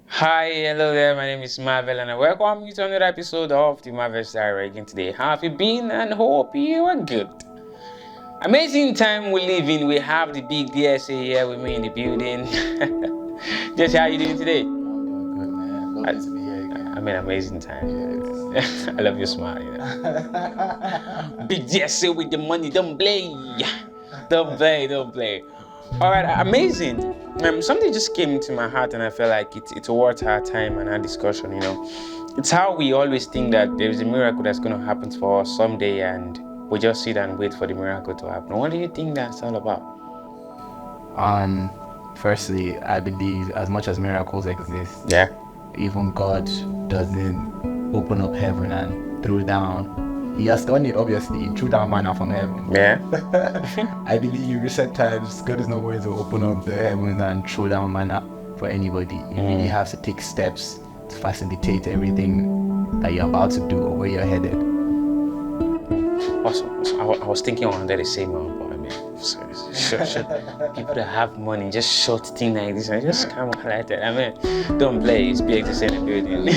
Hi, hello there. My name is Marvel, and I welcome you to another episode of the MARVEL FT DSA again today. How have you been? And hope you are good. Amazing time we live in. We have the big DSA here with me in the building. Just how are you doing today? I'm doing good, man. Lovely to be here again. I mean, amazing time. Yes. I love your smile. Big DSA with the money. Don't play. Don't play. All right, amazing. Something just came into my heart, and I felt like it's worth our time and our discussion. It's how we always think that there is a miracle that's going to happen for us someday, and we just sit and wait for the miracle to happen. What do you think that's all about? Firstly, I believe as much as miracles exist, even God doesn't open up heaven and throw down. He has done it, obviously, threw down manna from heaven. Yeah. I believe in recent times, God is not going to open up the heavens and throw down manna for anybody. You really have to take steps to facilitate everything that you're about to do or where you're headed. Awesome. I was thinking on that the same one, but I mean, short. People that have money, just short thing like this, and just come like that. I mean, don't play. It's big to say the building.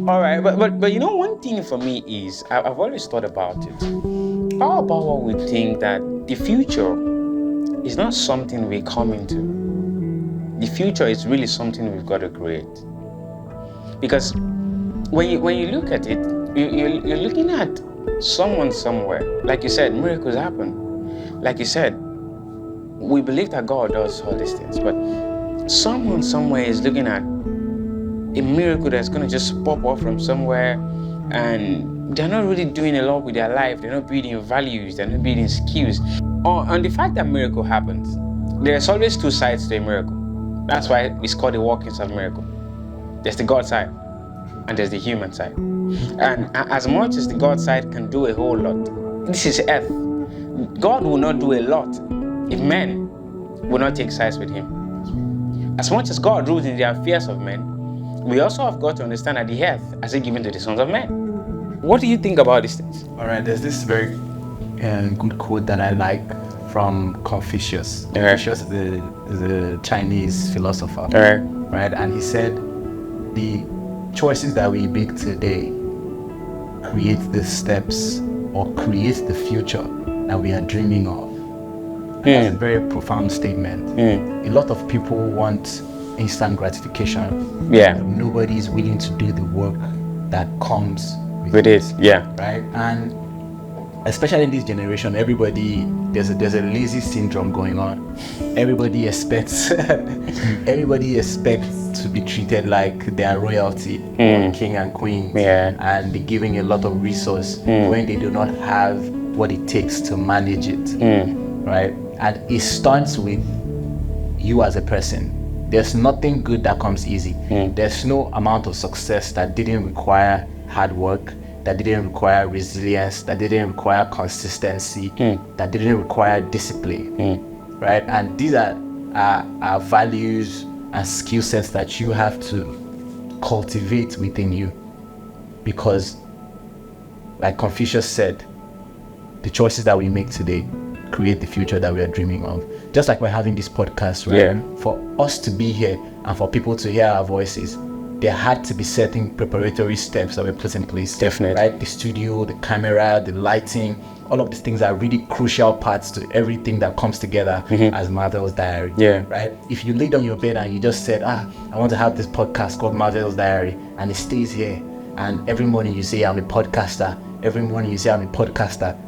All right, but one thing for me is I've always thought about it. How about what we think that the future is not something we come into? The future is really something we've got to create. Because when you look at it, you're looking at someone somewhere. Like you said, miracles happen. Like you said, we believe that God does all these things, but someone somewhere is looking at a miracle that's going to just pop up from somewhere, and they're not really doing a lot with their life. They're not building values. They're not building skills. On the fact that miracle happens, there's always two sides to a miracle. That's why it's called the workings of miracle. There's the God side, and there's the human side. And as much as the God side can do a whole lot, this is earth. God will not do a lot if men will not take sides with him. As much as God rules in the affairs of men, we also have got to understand that the earth has been given to the sons of men. What do you think about these things? All right, there's this very good quote that I like from Confucius. Confucius is a Chinese philosopher, right? And he said, the choices that we make today create the steps or create the future that we are dreaming of. That's a very profound statement. A lot of people want instant gratification. Nobody is willing to do the work that comes with it. Right? And especially in this generation, there's a lazy syndrome going on. Everybody expects to be treated like they are royalty, king and queen, and be giving a lot of resource when they do not have what it takes to manage it. Right? And it starts with you as a person. There's nothing good that comes easy. There's no amount of success that didn't require hard work, that didn't require resilience, that didn't require consistency, that didn't require discipline, right? And these are values and skill sets that you have to cultivate within you, because, like Confucius said, the choices that we make today create the future that we are dreaming of. Just like we're having this podcast, right? For us to be here and for people to hear our voices, there had to be certain preparatory steps that were put in place. Definitely. Right? The studio, the camera, the lighting, all of these things are really crucial parts to everything that comes together as Marvel's Diary. Right? If you laid on your bed and you just said, I want to have this podcast called Marvel's Diary, and it stays here, and every morning you say, I'm a podcaster,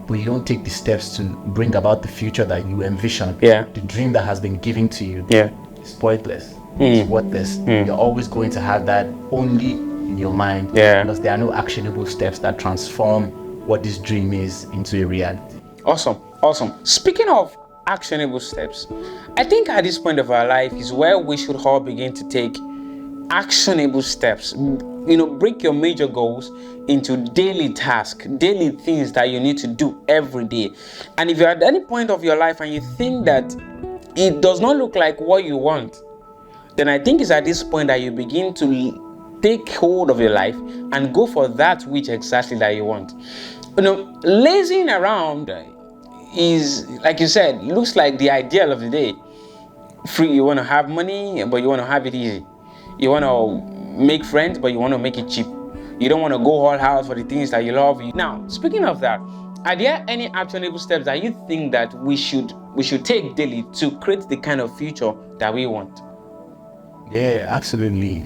but you don't take the steps to bring about the future that you envision, the dream that has been given to you, it's pointless. It's worthless. You're always going to have that only in your mind, because there are no actionable steps that transform what this dream is into a reality. Awesome. Speaking of actionable steps, I think at this point of our life is where we should all begin to take actionable steps. Break your major goals into daily tasks, daily things that you need to do every day. And if you're at any point of your life and you think that it does not look like what you want, then I think it's at this point that you begin to take hold of your life and go for that which exactly that you want. Lazing around is, like you said, looks like the ideal of the day. free. You want to have money, but you want to have it easy. You want to make friends, but you want to make it cheap. You don't want to go all out for the things that you love. Now, speaking of that, are there any actionable steps that you think that we should take daily to create the kind of future that we want? Yeah, absolutely.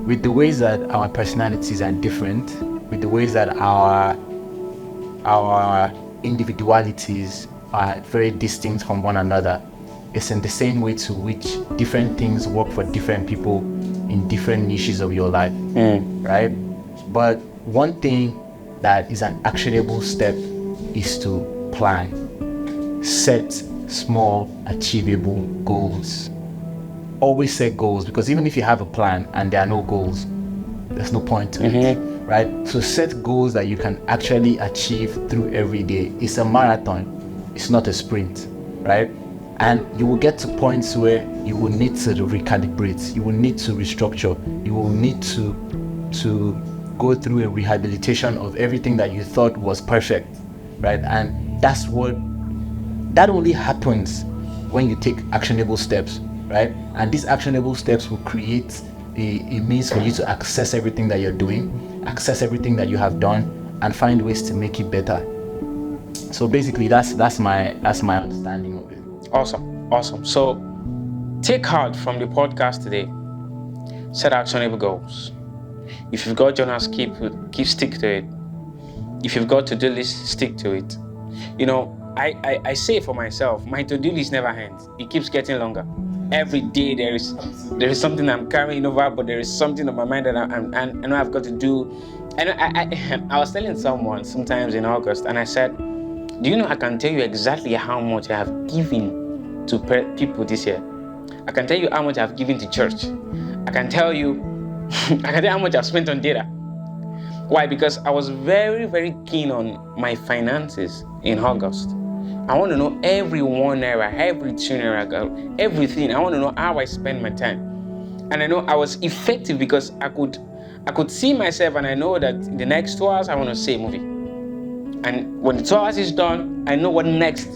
With the ways that our personalities are different, with the ways that our individualities are very distinct from one another, it's in the same way to which different things work for different people in different niches of your life, right? But one thing that is an actionable step is to plan. Set small, achievable goals. Always set goals, because even if you have a plan and there are no goals, there's no point to it, right? So set goals that you can actually achieve through every day. It's a marathon, it's not a sprint, right? And you will get to points where you will need to recalibrate, you will need to restructure, you will need to go through a rehabilitation of everything that you thought was perfect, right? And that only happens when you take actionable steps, right? And these actionable steps will create a means for you to access everything that you're doing, access everything that you have done, and find ways to make it better. So basically, that's my understanding of it. Awesome. So take heart from the podcast today. Set actionable goals. If you've got journals, keep stick to it. If you've got to-do list, stick to it. You know, I say for myself, my to-do list never ends. It keeps getting longer. Every day there is something I'm carrying over, but there is something on my mind that I know I've got to do. And I was telling someone sometimes in August, and I said, do you know, I can tell you exactly how much I have given to people this year. I can tell you how much I've given to church. I can tell you how much I've spent on data. Why? Because I was very, very keen on my finances in August. I want to know every 1 naira, every 2 naira, everything. I want to know how I spend my time. And I know I was effective because I could see myself, and I know that in the next 2 hours I want to see a movie. And when the 2 hours is done, I know what next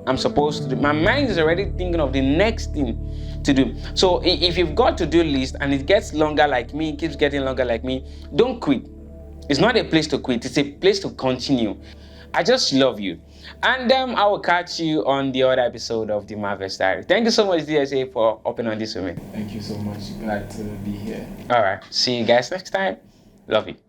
I'm supposed to do. My mind is already thinking of the next thing to do. So if you've got to-do list and it gets longer like me, it keeps getting longer like me, don't quit. It's not a place to quit, it's a place to continue. I just love you. And I will catch you on the other episode of the Marvel Diary. Thank you so much, DSA, for opening on this with me. Thank you so much. Glad to be here. All right. See you guys next time. Love you.